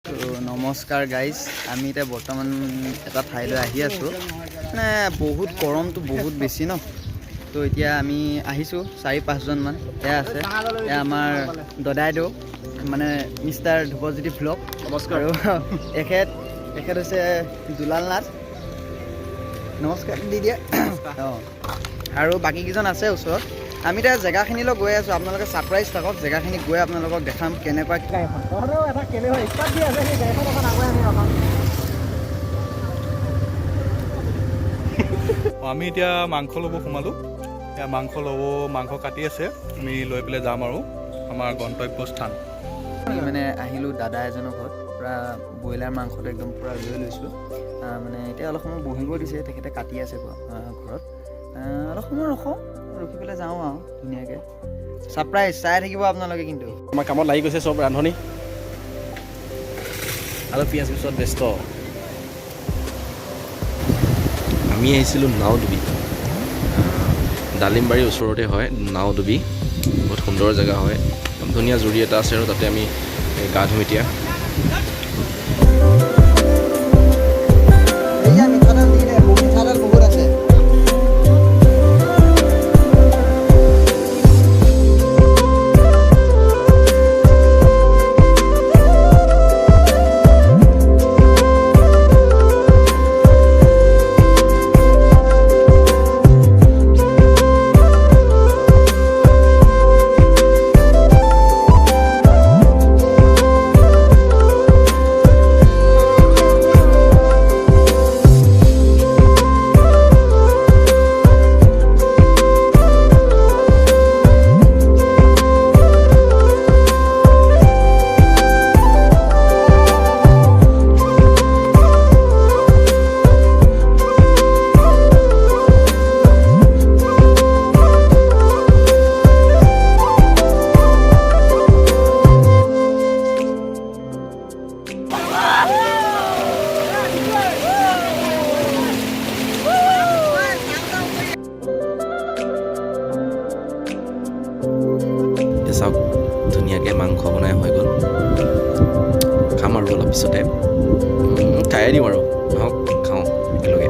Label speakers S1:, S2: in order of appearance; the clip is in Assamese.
S1: নমস্কাৰ গাইজ, আমি এতিয়া বৰ্তমান এটা ঠাইলৈ আহি আছোঁ। মানে বহুত গৰমটো বহুত বেছি ন, তো এতিয়া আমি আহিছোঁ 4-5জনমান। এয়া আছে, এয়া আমাৰ দদাইদেউ মানে মিষ্টাৰ ধ্ৰুৱজ্যোতি ভ্লগ। নমস্কাৰ। আৰু এখেত হৈছে দুলাল নাথ। নমস্কাৰ দি দিয়ে। অঁ, আৰু বাকীকেইজন আছে ওচৰত। আমি এতিয়া জেগাখিনিলৈ গৈ আছোঁ, আপোনালোকে ছাৰপ্ৰাইজ থাকক। জেগাখিনি গৈ আপোনালোকক দেখাম কেনেকুৱা
S2: আমি এতিয়া মাংস ল'ব সোমালোঁ। এতিয়া মাংস কাটি আছে, আমি লৈ পেলাই যাম আৰু আমাৰ গন্তব্যস্থান।
S1: মানে আহিলোঁ দাদা এজনৰ ঘৰত, পূৰা ব্ৰইলাৰ মাংসটো একদম পূৰা লৈ লৈছোঁ। মানে এতিয়া অলপ সময় বহিব দিছে, তেখেতে কাটি আছে ঘৰত। অলপ সময় ৰখি পেলাই যাওঁ আৰু ধুনীয়াকৈ। ছাৰপ্ৰাইজ চাই থাকিব আপোনালোকে। কিন্তু
S3: আমাৰ কামত লাগি গৈছে চব ৰান্ধনি আৰু পিঁয়াজ পিছত ব্যস্ত।
S4: আমি আহিছিলোঁ নাওডুবি, ডালিমবাৰীৰ ওচৰতে হয় নাওডুবি। বহুত সুন্দৰ জেগা হয়, একদম ধুনীয়া জুৰি এটা আছে আৰু তাতে আমি গা ধুম এতিয়া। চাওক, ধুনীয়াকৈ মাংস বনাই হৈ গ'ল। খাম আৰু অলপ পিছতে খায়ে দিম আৰু। আহক খাওঁ একেলগে।